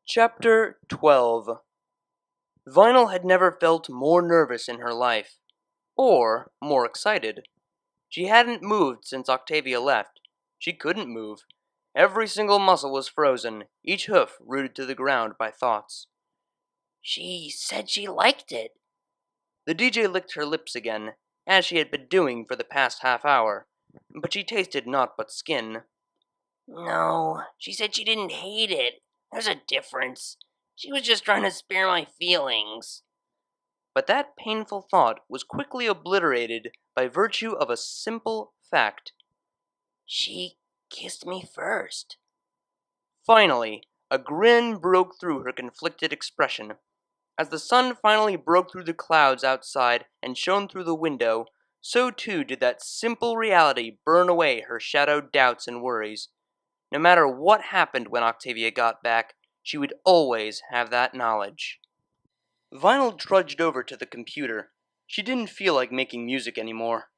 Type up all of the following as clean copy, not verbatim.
Chapter 12. Vinyl had never felt more nervous in her life, or more excited. She hadn't moved since Octavia left. She couldn't move. Every single muscle was frozen, each hoof rooted to the ground by thoughts. She said she liked it. The DJ licked her lips again, as she had been doing for the past half hour, but she tasted naught but skin. No, she said she didn't hate it. There's a difference. She was just trying to spare my feelings. But that painful thought was quickly obliterated by virtue of a simple fact. She kissed me first. Finally, a grin broke through her conflicted expression. As the sun finally broke through the clouds outside and shone through the window, so too did that simple reality burn away her shadowed doubts and worries. No matter what happened when Octavia got back, she would always have that knowledge. Vinyl trudged over to the computer. She didn't feel like making music anymore.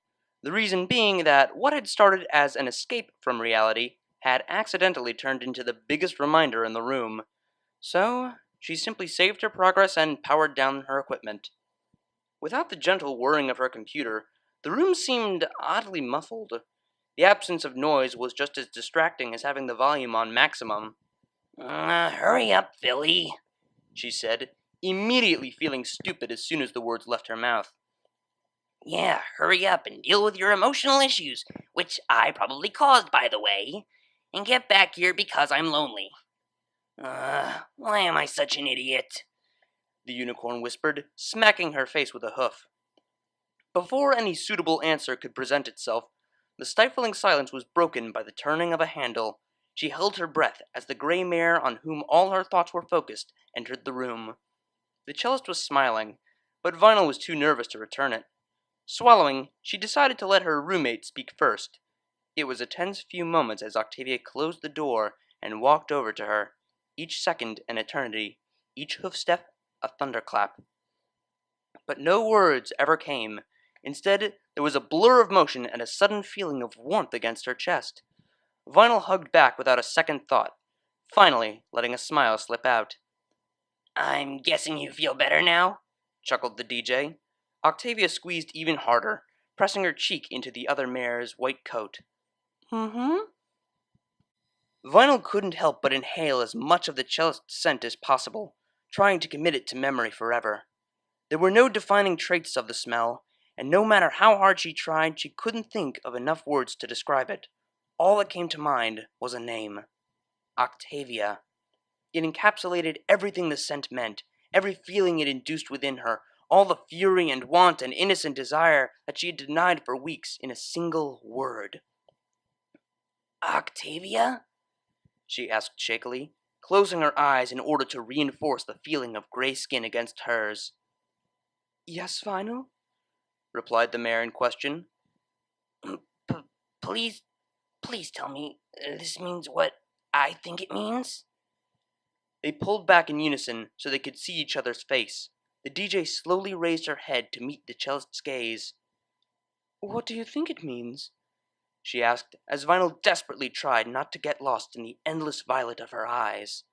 The reason being that what had started as an escape from reality had accidentally turned into the biggest reminder in the room. So, she simply saved her progress and powered down her equipment. Without the gentle whirring of her computer, the room seemed oddly muffled. The absence of noise was just as distracting as having the volume on maximum. Hurry up, Philly, she said, immediately feeling stupid as soon as the words left her mouth. Yeah, hurry up and deal with your emotional issues, which I probably caused, by the way, and get back here because I'm lonely. Why am I such an idiot? The unicorn whispered, smacking her face with a hoof. Before any suitable answer could present itself, the stifling silence was broken by the turning of a handle. She held her breath as the gray mare on whom all her thoughts were focused entered the room. The cellist was smiling, but Vinyl was too nervous to return it. Swallowing, she decided to let her roommate speak first. It was a tense few moments as Octavia closed the door and walked over to her, each second an eternity, each hoofstep a thunderclap. But no words ever came. Instead, there was a blur of motion and a sudden feeling of warmth against her chest. Vinyl hugged back without a second thought, finally letting a smile slip out. I'm guessing you feel better now? Chuckled the DJ. Octavia squeezed even harder, pressing her cheek into the other mare's white coat. Mm-hmm. Vinyl couldn't help but inhale as much of the cellist's scent as possible, trying to commit it to memory forever. There were no defining traits of the smell, and no matter how hard she tried, she couldn't think of enough words to describe it. All that came to mind was a name. Octavia. It encapsulated everything the scent meant, every feeling it induced within her, all the fury and want and innocent desire that she had denied for weeks in a single word. Octavia? She asked shakily, closing her eyes in order to reinforce the feeling of gray skin against hers. Yes, Vinyl? Replied the mare in question. Please tell me this means what I think it means? They pulled back in unison so they could see each other's face. The DJ slowly raised her head to meet the cellist's gaze. What do you think it means? She asked, as Vinyl desperately tried not to get lost in the endless violet of her eyes.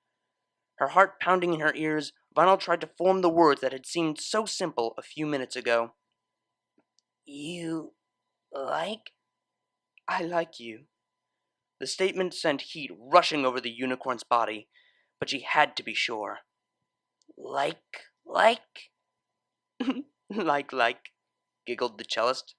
Her heart pounding in her ears, Vinyl tried to form the words that had seemed so simple a few minutes ago. You like? I like you. The statement sent heat rushing over the unicorn's body, but she had to be sure. Like? like, giggled the cellist.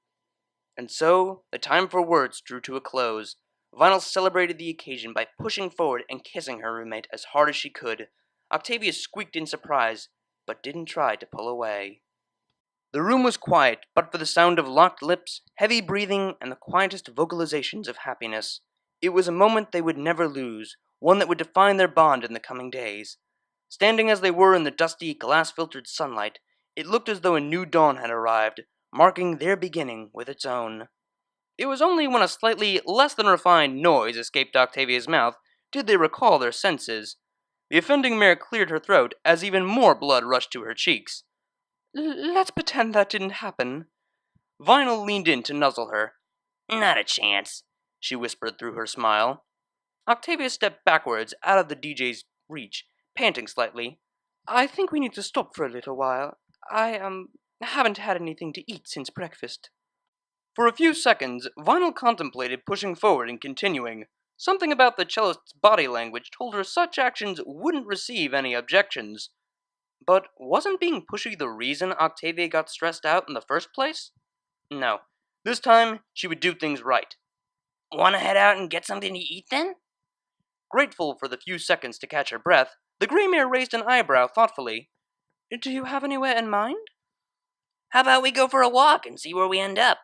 And so, the time for words drew to a close. Vinyl celebrated the occasion by pushing forward and kissing her roommate as hard as she could. Octavia squeaked in surprise, but didn't try to pull away. The room was quiet, but for the sound of locked lips, heavy breathing, and the quietest vocalizations of happiness. It was a moment they would never lose, one that would define their bond in the coming days. Standing as they were in the dusty, glass-filtered sunlight, it looked as though a new dawn had arrived, marking their beginning with its own. It was only when a slightly less than refined noise escaped Octavia's mouth did they recall their senses. The offending mare cleared her throat as even more blood rushed to her cheeks. Let's pretend that didn't happen. Vinyl leaned in to nuzzle her. Not a chance, she whispered through her smile. Octavia stepped backwards out of the DJ's reach, panting slightly. "I think we need to stop for a little while. I, haven't had anything to eat since breakfast." For a few seconds, Vinyl contemplated pushing forward and continuing. Something about the cellist's body language told her such actions wouldn't receive any objections. But wasn't being pushy the reason Octavia got stressed out in the first place? No. This time, she would do things right. Want to head out and get something to eat then? Grateful for the few seconds to catch her breath, the Grey Mare raised an eyebrow thoughtfully. "Do you have anywhere in mind?" How about we go for a walk and see where we end up?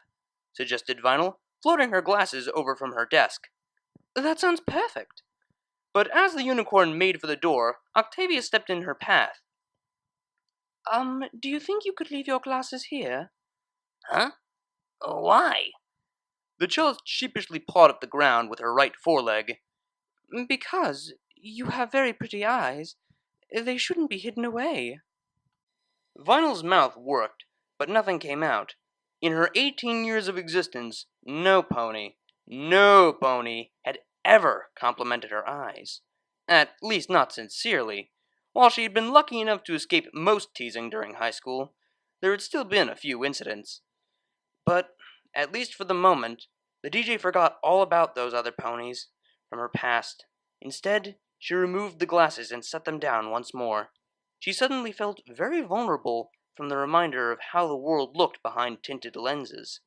Suggested Vinyl, floating her glasses over from her desk. "That sounds perfect." But as the unicorn made for the door, Octavia stepped in her path. Do you think you could leave your glasses here?" Huh? Why? The cellist sheepishly pawed at the ground with her right foreleg. "Because you have very pretty eyes. They shouldn't be hidden away." Vinyl's mouth worked, but nothing came out. In her 18 years of existence, no pony had ever complimented her eyes. At least not sincerely. While she had been lucky enough to escape most teasing during high school, there had still been a few incidents. But, at least for the moment, the DJ forgot all about those other ponies from her past. Instead, she removed the glasses and set them down once more. She suddenly felt very vulnerable from the reminder of how the world looked behind tinted lenses.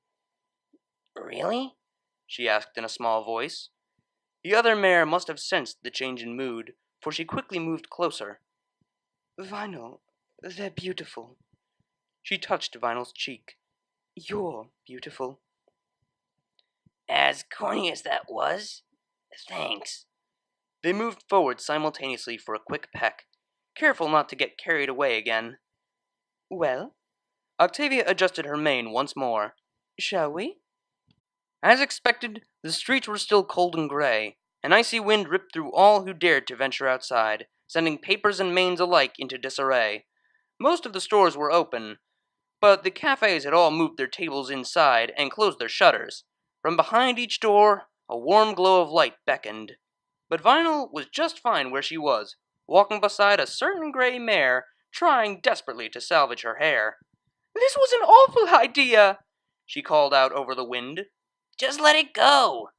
Really? She asked in a small voice. The other mare must have sensed the change in mood, for she quickly moved closer. "Vinyl, they're beautiful." She touched Vinyl's cheek. "You're beautiful." As corny as that was, thanks. They moved forward simultaneously for a quick peck, careful not to get carried away again. "Well?" Octavia adjusted her mane once more. "Shall we?" As expected, the streets were still cold and gray. An icy wind ripped through all who dared to venture outside, sending papers and manes alike into disarray. Most of the stores were open, but the cafes had all moved their tables inside and closed their shutters. From behind each door, a warm glow of light beckoned. But Vinyl was just fine where she was, walking beside a certain gray mare, trying desperately to salvage her hair. "This was an awful idea!" she called out over the wind. Just let it go,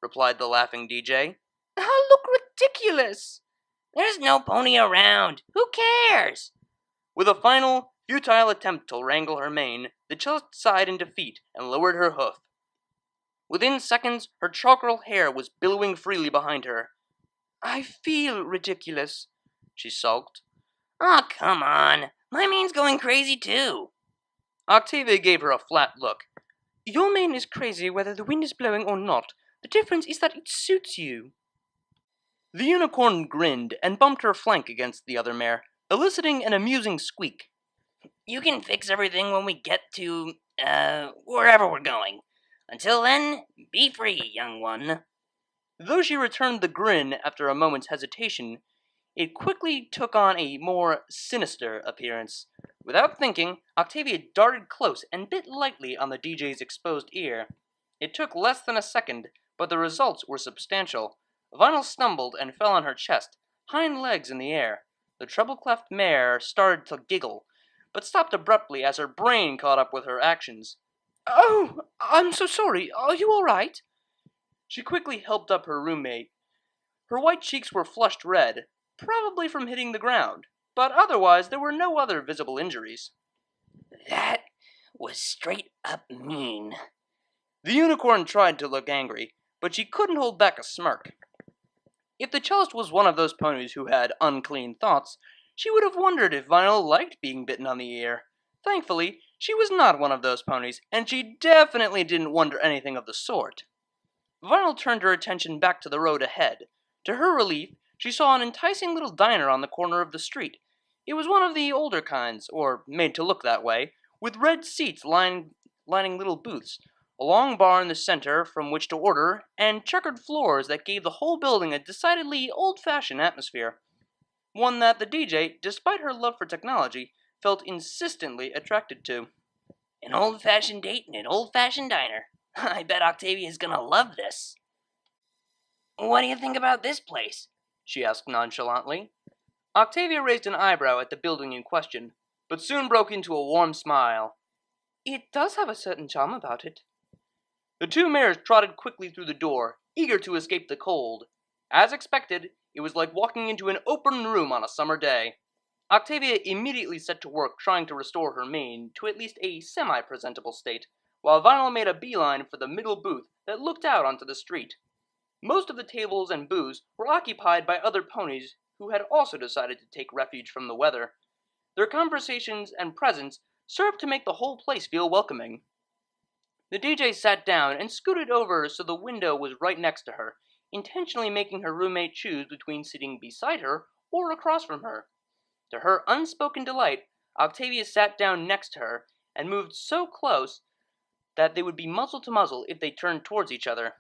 replied the laughing DJ. "I'll look ridiculous!" There's no pony around. Who cares? With a final, futile attempt to wrangle her mane, the cellist sighed in defeat and lowered her hoof. Within seconds, her charcoal hair was billowing freely behind her. "I feel ridiculous," she sulked. Oh, come on. My mane's going crazy too. Octavia gave her a flat look. "Your mane is crazy whether the wind is blowing or not. The difference is that it suits you." The unicorn grinned and bumped her flank against the other mare, eliciting an amusing squeak. You can fix everything when we get to, wherever we're going. Until then, be free, young one. Though she returned the grin after a moment's hesitation, it quickly took on a more sinister appearance. Without thinking, Octavia darted close and bit lightly on the DJ's exposed ear. It took less than a second, but the results were substantial. Vinyl stumbled and fell on her chest, hind legs in the air. The treble-cleft mare started to giggle, but stopped abruptly as her brain caught up with her actions. "Oh, I'm so sorry. Are you all right?" She quickly helped up her roommate. Her white cheeks were flushed red, probably from hitting the ground, but otherwise there were no other visible injuries. That was straight up mean. The unicorn tried to look angry, but she couldn't hold back a smirk. If the cellist was one of those ponies who had unclean thoughts, she would have wondered if Vinyl liked being bitten on the ear. Thankfully, she was not one of those ponies, and she definitely didn't wonder anything of the sort. Vinyl turned her attention back to the road ahead. To her relief, she saw an enticing little diner on the corner of the street. It was one of the older kinds, or made to look that way, with red seats lining little booths, a long bar in the center from which to order, and checkered floors that gave the whole building a decidedly old-fashioned atmosphere. One that the DJ, despite her love for technology, felt insistently attracted to. An old-fashioned date in an old-fashioned diner. I bet Octavia's gonna love this. What do you think about this place? She asked nonchalantly. Octavia raised an eyebrow at the building in question, but soon broke into a warm smile. It does have a certain charm about it. The two mares trotted quickly through the door, eager to escape the cold. As expected, it was like walking into an open room on a summer day. Octavia immediately set to work trying to restore her mane to at least a semi-presentable state, while Vinyl made a beeline for the middle booth that looked out onto the street. Most of the tables and booths were occupied by other ponies who had also decided to take refuge from the weather. Their conversations and presence served to make the whole place feel welcoming. The DJ sat down and scooted over so the window was right next to her, intentionally making her roommate choose between sitting beside her or across from her. To her unspoken delight, Octavia sat down next to her and moved so close that they would be muzzle to muzzle if they turned towards each other.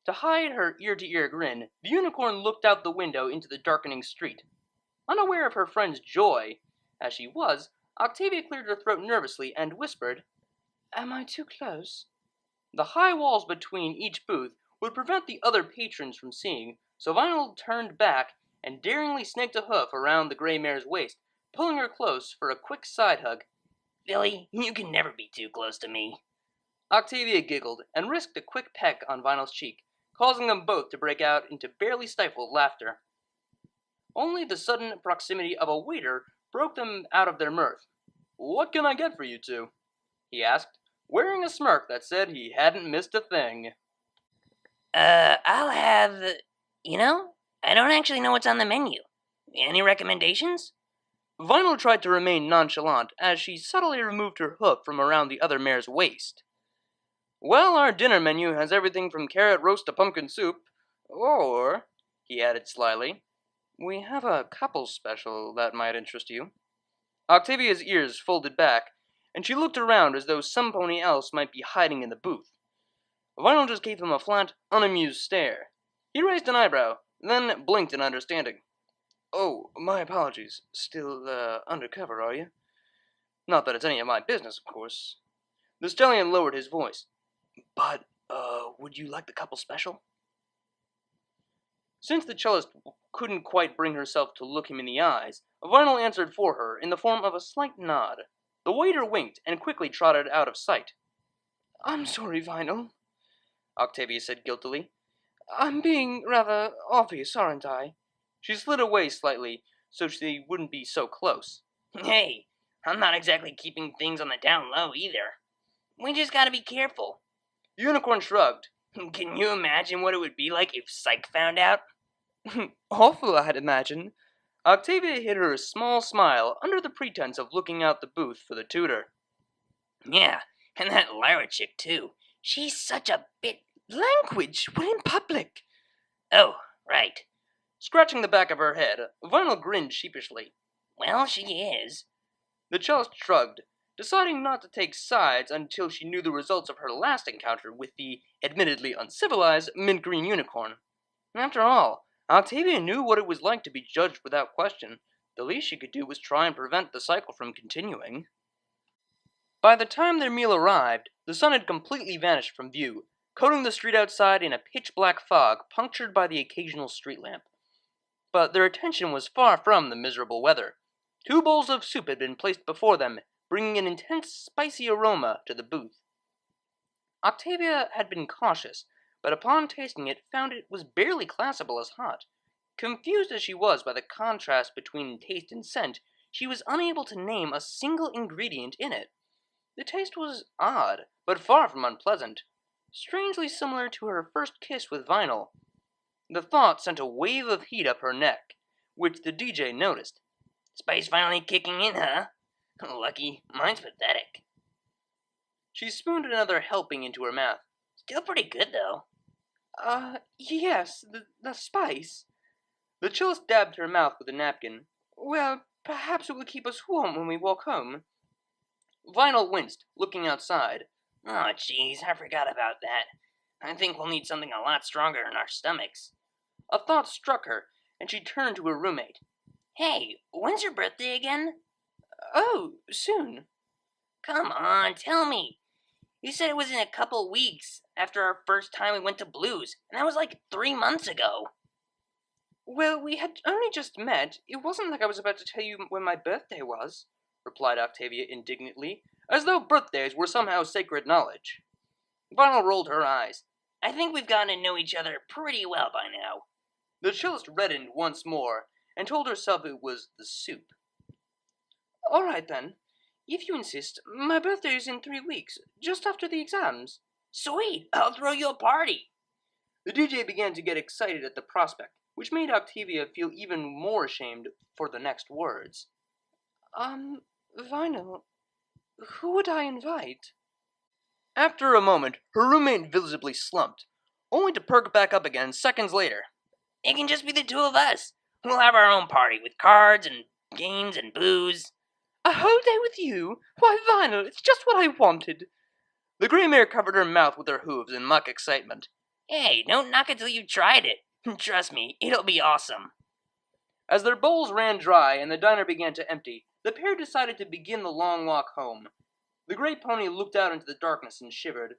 To hide her ear-to-ear grin, the unicorn looked out the window into the darkening street. Unaware of her friend's joy, as she was, Octavia cleared her throat nervously and whispered, Am I too close? The high walls between each booth would prevent the other patrons from seeing, so Vinyl turned back and daringly snaked a hoof around the gray mare's waist, pulling her close for a quick side hug. Billy, you can never be too close to me. Octavia giggled and risked a quick peck on Vinyl's cheek, causing them both to break out into barely stifled laughter. Only the sudden proximity of a waiter broke them out of their mirth. What can I get for you two? He asked, wearing a smirk that said he hadn't missed a thing. I'll have... I don't actually know what's on the menu. Any recommendations? Vinyl tried to remain nonchalant as she subtly removed her hoof from around the other mare's waist. Well, our dinner menu has everything from carrot roast to pumpkin soup. Or, he added slyly, we have a couple special that might interest you. Octavia's ears folded back, and she looked around as though some pony else might be hiding in the booth. Vinyl just gave him a flat, unamused stare. He raised an eyebrow, then blinked in understanding. Oh, my apologies. Still, undercover, are you? Not that it's any of my business, of course. The stallion lowered his voice. But, would you like the couple special? Since the cellist couldn't quite bring herself to look him in the eyes, Vinyl answered for her in the form of a slight nod. The waiter winked and quickly trotted out of sight. I'm sorry, Vinyl, Octavia said guiltily. I'm being rather obvious, aren't I? She slid away slightly, so they wouldn't be so close. Hey, I'm not exactly keeping things on the down low either. We just gotta be careful. Unicorn shrugged. Can you imagine what it would be like if Psych found out? Awful, I'd imagine. Octavia hid her small smile under the pretense of looking out the booth for the tutor. Yeah, and that Lyra chick too. She's such a bit... Language, we're in public. Oh, right. Scratching the back of her head, Vinyl grinned sheepishly. Well, she is. The cellist shrugged, deciding not to take sides until she knew the results of her last encounter with the admittedly uncivilized mint green unicorn. After all, Octavia knew what it was like to be judged without question. The least she could do was try and prevent the cycle from continuing. By the time their meal arrived, the sun had completely vanished from view, coating the street outside in a pitch-black fog punctured by the occasional street lamp. But their attention was far from the miserable weather. 2 bowls of soup had been placed before them, bringing an intense, spicy aroma to the booth. Octavia had been cautious, but upon tasting it found it was barely classable as hot. Confused as she was by the contrast between taste and scent, she was unable to name a single ingredient in it. The taste was odd, but far from unpleasant, strangely similar to her first kiss with Vinyl. The thought sent a wave of heat up her neck, which the DJ noticed. Spice finally kicking in, huh? Lucky, mine's pathetic. She spooned another helping into her mouth. Still pretty good, though. Yes, the spice. The cellist dabbed her mouth with a napkin. Well, perhaps it will keep us warm when we walk home. Vinyl winced, looking outside. Oh, jeez, I forgot about that. I think we'll need something a lot stronger in our stomachs. A thought struck her, and she turned to her roommate. Hey, when's your birthday again? Oh, soon. Come on, tell me. You said it was in a couple weeks after our first time we went to Blues, and that was like 3 months ago. Well, we had only just met. It wasn't like I was about to tell you when my birthday was, replied Octavia indignantly, as though birthdays were somehow sacred knowledge. Vinyl rolled her eyes. I think we've gotten to know each other pretty well by now. The cellist reddened once more, and told herself it was the soup. All right, then. If you insist, my birthday is in 3 weeks, just after the exams. Sweet, I'll throw you a party. The DJ began to get excited at the prospect, which made Octavia feel even more ashamed for the next words. Vinyl, who would I invite? After a moment, her roommate visibly slumped, only to perk back up again seconds later. It can just be the two of us. We'll have our own party with cards and games and booze. A whole day with you? Why, Vinyl, it's just what I wanted. The gray mare covered her mouth with her hooves in mock excitement. Hey, don't knock it till you've tried it. Trust me, it'll be awesome. As their bowls ran dry and the diner began to empty, the pair decided to begin the long walk home. The gray pony looked out into the darkness and shivered.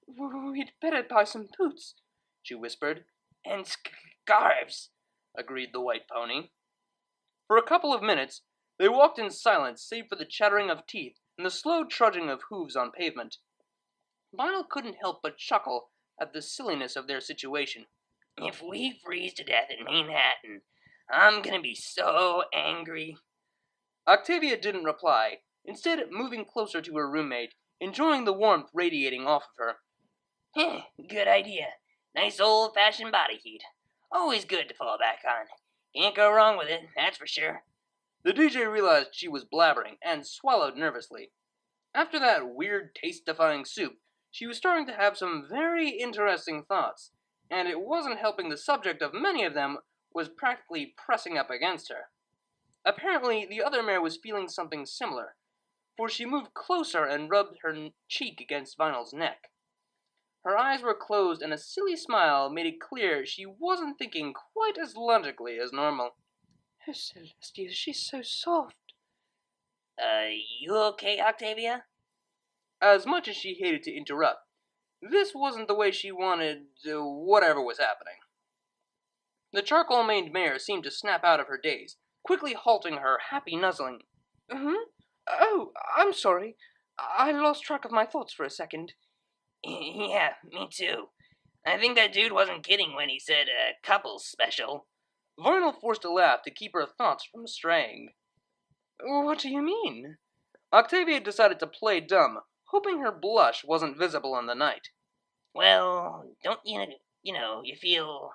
We'd better buy some boots, she whispered. And scarves, agreed the white pony. For a couple of minutes, they walked in silence save for the chattering of teeth and the slow trudging of hooves on pavement. Vinyl couldn't help but chuckle at the silliness of their situation. If we freeze to death in Manhattan, I'm gonna be so angry. Octavia didn't reply, instead moving closer to her roommate, enjoying the warmth radiating off of her. Good idea. Nice old-fashioned body heat. Always good to fall back on. Can't go wrong with it, that's for sure. The DJ realized she was blabbering and swallowed nervously. After that weird, taste-defying soup, she was starting to have some very interesting thoughts, and it wasn't helping the subject of many of them was practically pressing up against her. Apparently, the other mare was feeling something similar, for she moved closer and rubbed her cheek against Vinyl's neck. Her eyes were closed, and a silly smile made it clear she wasn't thinking quite as logically as normal. Oh, Celestia, she's so soft. You okay, Octavia? As much as she hated to interrupt, this wasn't the way she wanted whatever was happening. The charcoal-maned mare seemed to snap out of her daze, quickly halting her happy nuzzling. Oh, I'm sorry. I lost track of my thoughts for a second. Yeah, me too. I think that dude wasn't kidding when he said couples special. Vinyl forced a laugh to keep her thoughts from straying. What do you mean? Octavia decided to play dumb, hoping her blush wasn't visible in the night. Well, don't you feel,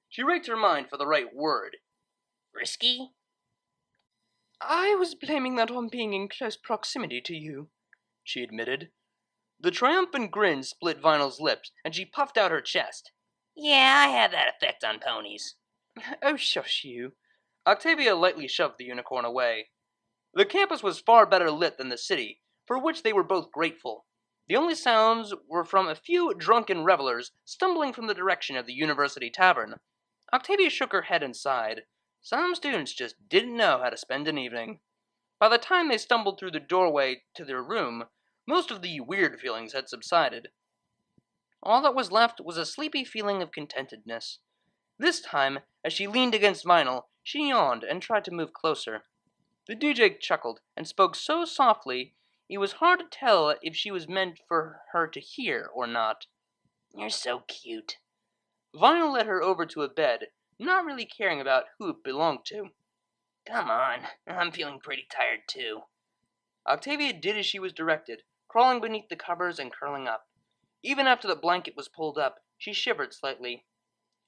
She raked her mind for the right word. risky? I was blaming that on being in close proximity to you, she admitted. The triumphant grin split Vinyl's lips, and she puffed out her chest. Yeah, I have that effect on ponies. Oh, shush you. Octavia lightly shoved the unicorn away. The campus was far better lit than the city, for which they were both grateful. The only sounds were from a few drunken revelers stumbling from the direction of the university tavern. Octavia shook her head and sighed. Some students just didn't know how to spend an evening. By the time they stumbled through the doorway to their room, most of the weird feelings had subsided. All that was left was a sleepy feeling of contentedness. This time, as she leaned against Vinyl, she yawned and tried to move closer. The DJ chuckled and spoke so softly it was hard to tell if she was meant for her to hear or not. You're so cute. Vinyl led her over to a bed, not really caring about who it belonged to. Come on, I'm feeling pretty tired too. Octavia did as she was directed, crawling beneath the covers and curling up. Even after the blanket was pulled up, she shivered slightly.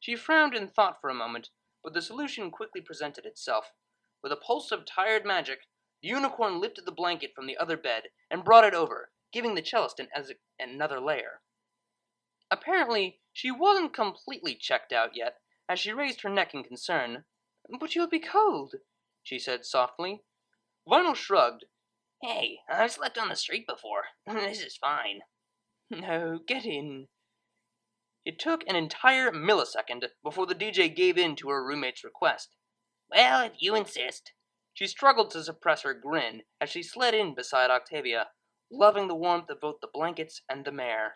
She frowned in thought for a moment, but the solution quickly presented itself. With a pulse of tired magic, the unicorn lifted the blanket from the other bed and brought it over, giving the cellist another layer. Apparently, she wasn't completely checked out yet, as she raised her neck in concern. But you'll be cold, she said softly. Vinyl shrugged. Hey, I've slept on the street before. This is fine. No, get in. It took an entire millisecond before the DJ gave in to her roommate's request. Well, if you insist. She struggled to suppress her grin as she slid in beside Octavia, loving the warmth of both the blankets and the mare.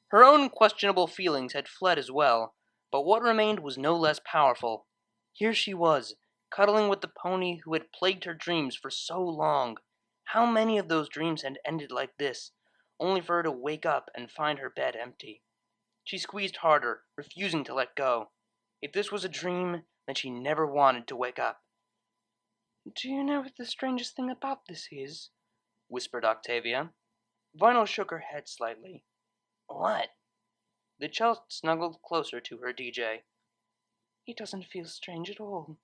Her own questionable feelings had fled as well, But what remained was no less powerful. Here she was, cuddling with the pony who had plagued her dreams for so long. How many of those dreams had ended like this, only for her to wake up and find her bed empty? She squeezed harder, refusing to let go. If this was a dream, then she never wanted to wake up. "Do you know what the strangest thing about this is?" whispered Octavia. Vinyl shook her head slightly. What? The cellist snuggled closer to her DJ. "It doesn't feel strange at all.